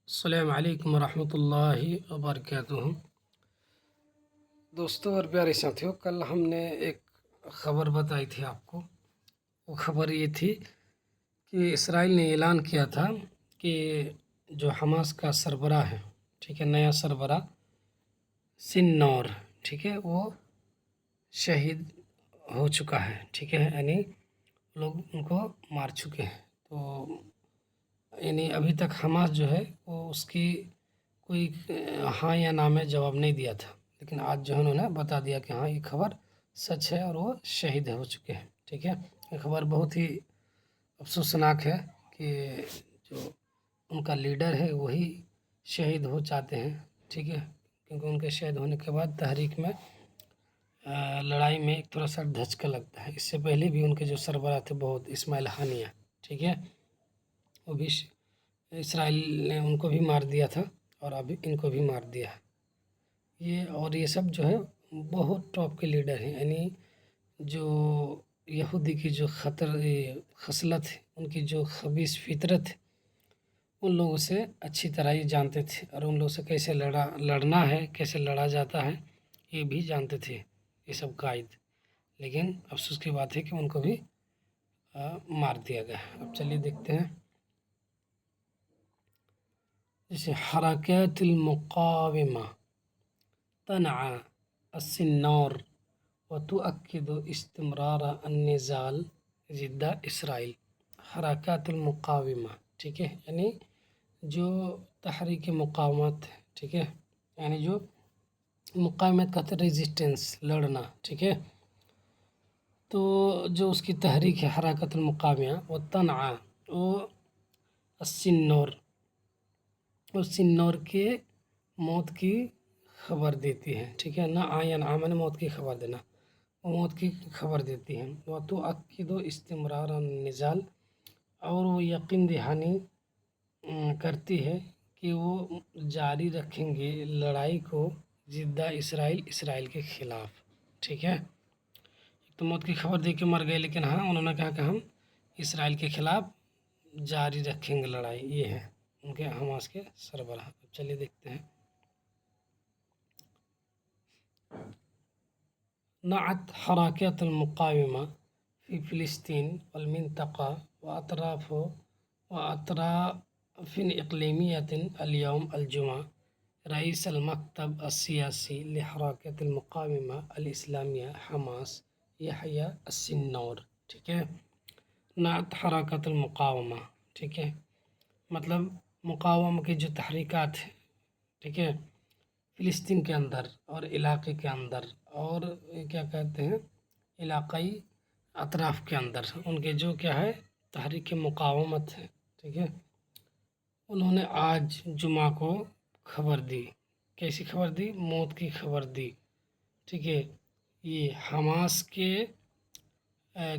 السلام علیکم ورحمۃ اللہ وبرکاتہ۔ دوستوں اور پیارے ساتھیوں، کل ہم نے ایک خبر بتائی تھی آپ کو۔ وہ خبر یہ تھی کہ اسرائیل نے اعلان کیا تھا کہ جو حماس کا سربراہ ہے، ٹھیک ہے، نیا سربراہ سنور، ٹھیک ہے، وہ شہید ہو چکا ہے، ٹھیک ہے، یعنی لوگ ان کو مار چکے ہیں۔ تو یعنی ابھی تک حماس جو ہے وہ اس کی کوئی ہاں یا نہ میں جواب نہیں دیا تھا، لیکن آج جو ہے انہوں نے بتا دیا کہ ہاں یہ خبر سچ ہے اور وہ شہید ہو چکے ہیں، ٹھیک ہے۔ یہ خبر بہت ہی افسوسناک ہے کہ جو ان کا لیڈر ہے وہی شہید ہو جاتے ہیں، ٹھیک ہے، کیونکہ ان کے شہید ہونے کے بعد تحریک میں لڑائی میں ایک تھوڑا سا دھچکا لگتا ہے۔ اس سے پہلے بھی ان کے جو سربراہ تھے بہت، اسماعیل ہانیہ، ٹھیک ہے، وہ بھی اسرائیل نے ان کو بھی مار دیا تھا اور ابھی ان کو بھی مار دیا ہے۔ یہ سب جو ہے بہت ٹاپ کے لیڈر ہیں، یعنی جو یہودی کی جو خصلت ہے، ان کی جو خبیث فطرت ہے، ان لوگوں سے اچھی طرح ہی جانتے تھے، اور ان لوگوں سے کیسے لڑنا ہے، کیسے لڑا جاتا ہے، یہ بھی جانتے تھے یہ سب قائد۔ لیکن افسوس کی بات ہے کہ ان کو بھی مار دیا گیا۔ اب چلیے دیکھتے ہیں، جیسے حرکات المقاومہ تنعى السنور وتؤكد استمرار النضال ضد اسرائیل۔ حرکات المقاومہ، ٹھیک ہے، یعنی جو تحریک مقاومت، ٹھیک ہے، یعنی جو مقاومت کا ریزسٹنس، لڑنا، ٹھیک ہے، تو جو اس کی تحریک ہے حرکت المقاومہ، وہ تنعى، وہ السنور، اس سنور کے موت کی خبر دیتی ہے، ٹھیک ہے، نہ آئین آمن، موت کی خبر دینا، وہ موت کی خبر دیتی ہے۔ وتؤكد استمرار النضال، اور وہ یقین دہانی کرتی ہے کہ وہ جاری رکھیں گے لڑائی کو ضد اسرائیل، اسرائیل کے خلاف، ٹھیک ہے۔ ایک تو موت کی خبر دے کے مر گئے، لیکن ہاں انہوں نے کہا کہ ہم اسرائیل کے خلاف جاری رکھیں گے لڑائی، یہ ہے ان کے حماس کے سربراہ۔ چلیے دیکھتے ہیں، نعت حركات المقاومة في فلسطين والمنطقة وأطراف إقليمية اليوم الجمعة رئيس المكتب السياسي لحركة المقاومة الإسلامية حماس يحيى السنور، ٹھیک ہے۔ نعت حركات المقاومة، ٹھیک ہے، مطلب مقاومہ کی جو تحریکات ہیں، ٹھیک ہے، فلسطین کے اندر اور علاقے کے اندر، اور کیا کہتے ہیں علاقائی اطراف کے اندر، ان کے جو کیا ہے تحریک مقاومت ہے، ٹھیک ہے، انہوں نے آج جمعہ کو خبر دی۔ کیسی خبر دی؟ موت کی خبر دی، ٹھیک ہے۔ یہ حماس کے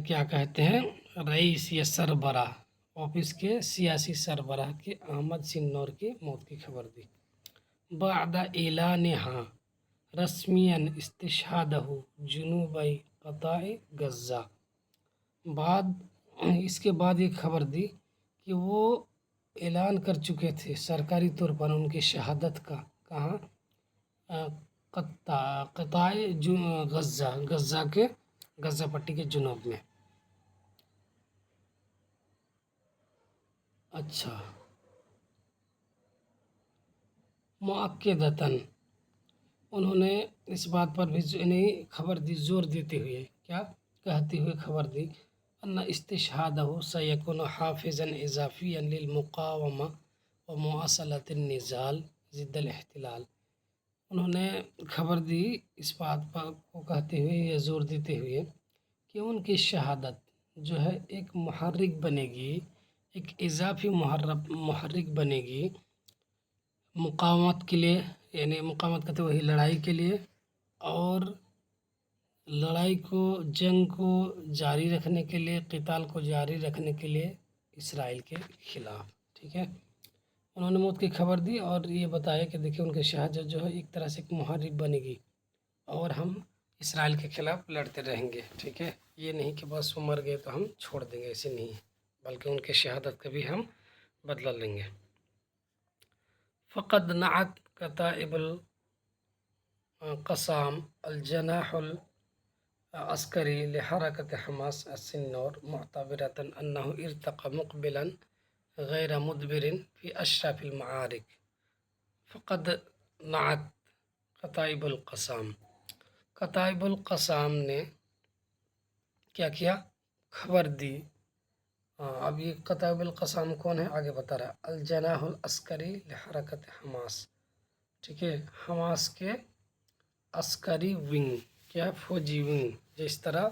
کیا کہتے ہیں رئیس یا سربراہ، آفس کے سیاسی سربراہ کے احمد سنور کی موت کی خبر دی۔ بعد اعلانها رسميا استشهاده جنوب قطاع غزہ، اس کے بعد ایک خبر دی کہ وہ اعلان کر چکے تھے سرکاری طور پر ان کی شہادت کا، کہاں؟ قطاع غزہ، غزہ کے غزہ پٹی کے جنوب میں۔ اچھا، مؤکدتاً، انہوں نے اس بات پر بھی خبر دی، زور دیتے ہوئے، کیا کہتے ہوئے خبر دی، ان استشہادہ سیکون حافظا اضافیا للمقاومہ ومواصلۃ النضال ضد الاحتلال۔ انہوں نے خبر دی اس بات پر کو کہتے ہوئے یا زور دیتے ہوئے کہ ان کی شہادت جو ہے ایک محرک بنے گی، ایک اضافی محرک بنے گی مقاومت کے لیے، یعنی مقاومت کرتے وہی لڑائی کے لیے، اور لڑائی کو، جنگ کو جاری رکھنے کے لیے، قتال کو جاری رکھنے کے لیے اسرائیل کے خلاف، ٹھیک ہے۔ انہوں نے موت کی خبر دی اور یہ بتایا کہ دیکھیں ان کی شہادت جو ہے ایک طرح سے ایک محرک بنے گی، اور ہم اسرائیل کے خلاف لڑتے رہیں گے، ٹھیک ہے۔ یہ نہیں کہ بس وہ مر گئے تو ہم چھوڑ دیں گے، ایسے نہیں، بلکہ ان کی شہادت کا بھی ہم بدلہ لیں گے۔ फ़क़द नअत कताइबुल क़साम अल-जनाह अस्करी लिहरकत हमास अस्सिन्नूर मुअतबिरतन अन्नहु इर्तक़ा मुक़बिलन गैर मुदबिरिन फ़ी अशरफिल मआरिक फ़क़द नअत कताइबुल क़साम। कताइबुल क़साम ने क्या किया, खबर दी। अब ये कताइबुल क़साम कौन है, आगे बता रहा है। अल जनाहुल अस्करी लिहरकत हमास, ठीक है, हमास के अस्करी विंग, क्या फौजी विंग, जिस तरह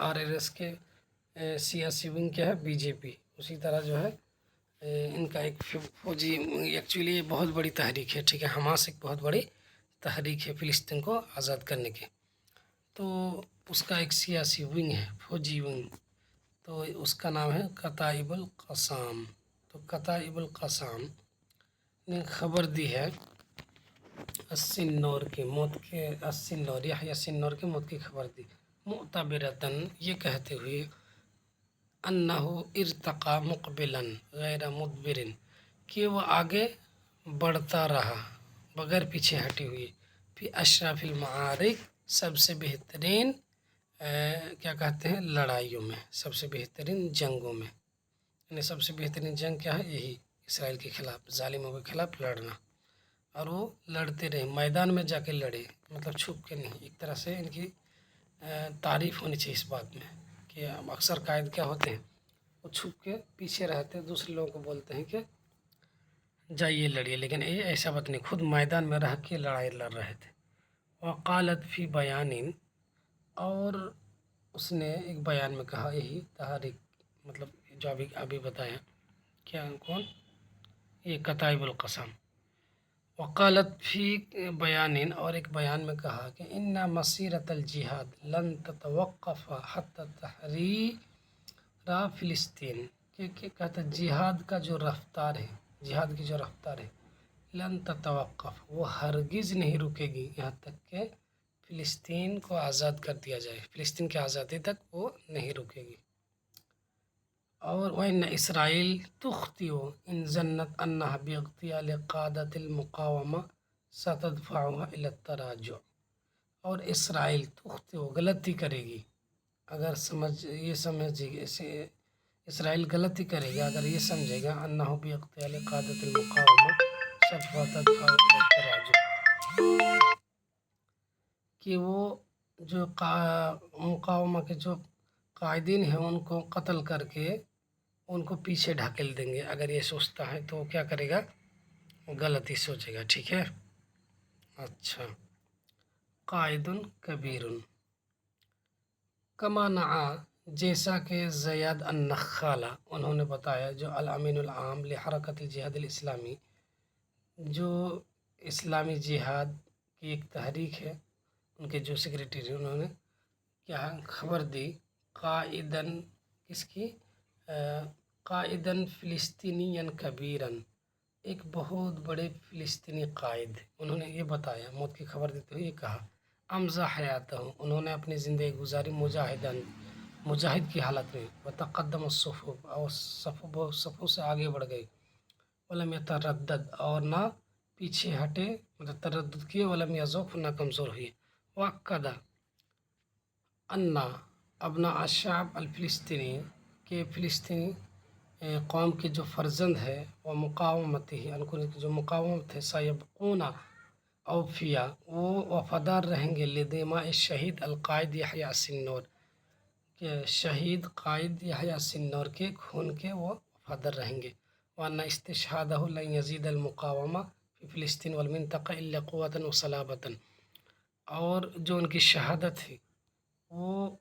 आरएसएस के सियासी विंग क्या है बीजेपी, उसी तरह जो है इनका एक फौजी, एक्चुअली ये बहुत बड़ी तहरीक है, ठीक है, हमास एक बहुत बड़ी तहरीक है फ़िलिस्तीन को आज़ाद करने की। तो उसका एक सियासी विंग है, फौजी विंग, तो उसका नाम है कताइबुल क़साम। तो कताइबुल क़साम ने खबर दी है अस्सिन्नूर की मौत के, अस्सिन्नूर यहया सिन्नूर की मौत की खबर दी, मुअतबिरतन, ये कहते हुए, अन्नहु इर्तक़ा मुक़बिलन गैर मुदबिरिन, कि वो आगे बढ़ता रहा बगैर पीछे हटे हुए, फिर अशरफिल मआरिक, सबसे बेहतरीन क्या कहते हैं लड़ाइयों में, सबसे बेहतरीन जंगों में, यानी सबसे बेहतरीन जंग क्या है, यही इसराइल के खिलाफ, जालिमों के खिलाफ लड़ना। और वो लड़ते रहे, मैदान में जाके लड़े, मतलब छुप के नहीं। एक तरह से इनकी तारीफ़ होनी चाहिए इस बात में कि अक्सर कायद क्या होते हैं, वो छुप के पीछे रहते हैं, दूसरे लोगों को बोलते हैं कि जाइए लड़िए, लेकिन ये ऐसा बात नहीं, खुद मैदान में रह के लड़ाई लड़ रहे थे। वक़ालत फ़ी बयानिन, और उसने एक बयान में कहा, यही तहरीक, मतलब जो अभी बताया, क्या कौन, ये कताइबुल क़साम। वक़ालत फ़ी बयानिन, और एक बयान में कहा कि इन्ना मसीरतल जिहाद लन ततवक़्क़फ़ हत्ता तहरीरा फ़िलिस्तीन, कि कहते जिहाद का जो रफ्तार है, जिहाद की जो रफ्तार है, लन ततवक़्क़फ़, वो हरगिज़ नहीं रुकेगी यहाँ तक कि फ़िलिस्तीन को आज़ाद कर दिया जाए, फ़िलिस्तीन की आज़ादी तक वो नहीं रुकेगी। और वइन इसराइल तुख्तिउ इन जन्नत अन्नहा बिइग़्तियाल क़ादतिल मुक़ावमा सतदफ़अहा इला तराजुअ, और इसराइल तुख्तिउ, गलती करेगी, अगर ये समझेगी, इसे इसराइल गलती करेगा अगर ये समझेगा, अन्नहु बिइग़्तियाल क़ादतिल मुक़ावमा सतदफ़अहा इला तराजुअ, कि वो जो मुक़ावमा के जो कायदीन हैं उनको कत्ल करके उनको पीछे ढकेल देंगे। अगर ये सोचता है तो क्या करेगा, गलती सोचेगा, ठीक है। अच्छा, कायदुन कबीरुन कमा नआ, जैसा कि ज़ियाद अन-नख़ाला, उन्होंने बताया, जो अल-अमीनुल आम लिहरकतिल जिहादिल इस्लामी, जो इस्लामी जिहाद की एक तहरीक है, उनके जो सेक्रेटरी हैं, उन्होंने क्या खबर दी, काइदन, किसकी, काइदन फ़िलिस्तीनियन कबीरन, एक बहुत बड़े फ़िलिस्तीनी कायद, उन्होंने ये बताया, मौत की खबर देते हुए ये कहा, अमज़ा हयातहु, उन्होंने अपनी ज़िंदगी गुजारी मुजाहिद की हालत में, व तक़द्दम अस्सुफ़ूफ़, और सफ़ों से आगे बढ़ गए, वलम यतरद्दद, और ना पीछे हटे, मतलब तरद्दुद किए, वलम यज़ूफ़, ना कमज़ोर हुए, वक़्क़दा अन्ना अबना अशाब अल-फ़िलिस्तीनी, के फ़िलिस्तीनी कौम के जो फ़र्जंद है, व मुक़ावमती, उनकी जो मुक़ावमत है, सयबक़ूना औफ़िया, वो वफ़ादार रहेंगे, लिदिमा शहीद अल-क़ाइद यहया सिन्नूर, के शहीद क़ाइद यहया सिन्नूर के खून के वो वफ़ादार रहेंगे। वअन्ना इस्तिशहादहु लन यज़ीद अल-मुक़ावमा फ़ी फ़िलिस्तीन वल मिनतक़ा इल्ला क़ुव्वतन व सलाबतन, और जो उनकी शहादत है वो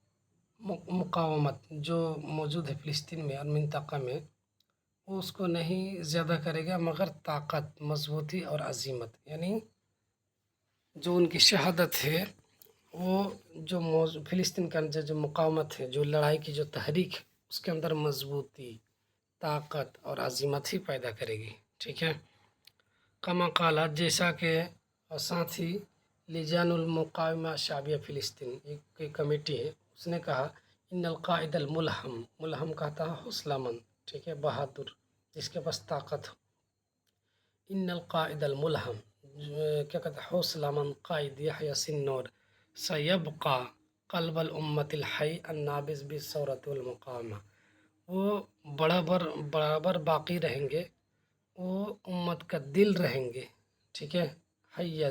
मुक़ावमत जो मौजूद है फ़िलिस्तीन में और मिनतक़ा में, वो उसको नहीं ज़्यादा करेगा मगर ताकत, मज़बूती और अज़ीमत, यानी जो उनकी शहादत है वो जो फ़िलिस्तीन का जो मुक़ावमत है, जो लड़ाई की जो तहरीक है, उसके अंदर मज़बूती, ताकत और अज़ीमत ही पैदा करेगी, ठीक है। कमा क़ाला, जैसा कि, और साथ ही लिजानुल मुक़ावमा शाबिया फ़िलिस्तीन, एक कमेटी है, उसने कहा, इन्नल क़ाइदल मुल्हम, मुल्हम कहता है हौसलामंद, ठीक है, बहादुर, जिसके पास ताकत हो, ان القائد الملہم، کیا کہتے ہیں، حوصلہ مند قائد یحییٰ سنور سیبقى قلب الامت الحی النابض بالثورۃ والمقاومہ، وہ برابر باقی رہیں گے، وہ امت کا دل رہیں گے، ٹھیک ہے، حیہ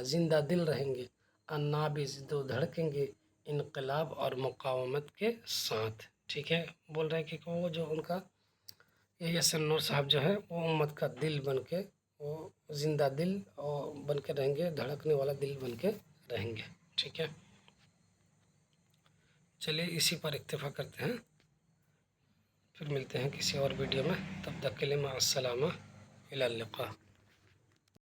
زندہ دل رہیں گے، النابض جو دھڑکیں گے انقلاب اور مقاومت کے ساتھ، ٹھیک ہے۔ بول رہے ہیں کہ وہ جو ان کا یحییٰ سنور صاحب جو ہے وہ امت کا دل بن کے، وہ زندہ دل اور بن کے رہیں گے، دھڑکنے والا دل بن کے رہیں گے، ٹھیک ہے۔ چلیے اسی پر اکتفا کرتے ہیں، پھر ملتے ہیں کسی اور ویڈیو میں، تب تک کے لیے مع السلامہ، الی اللقاء۔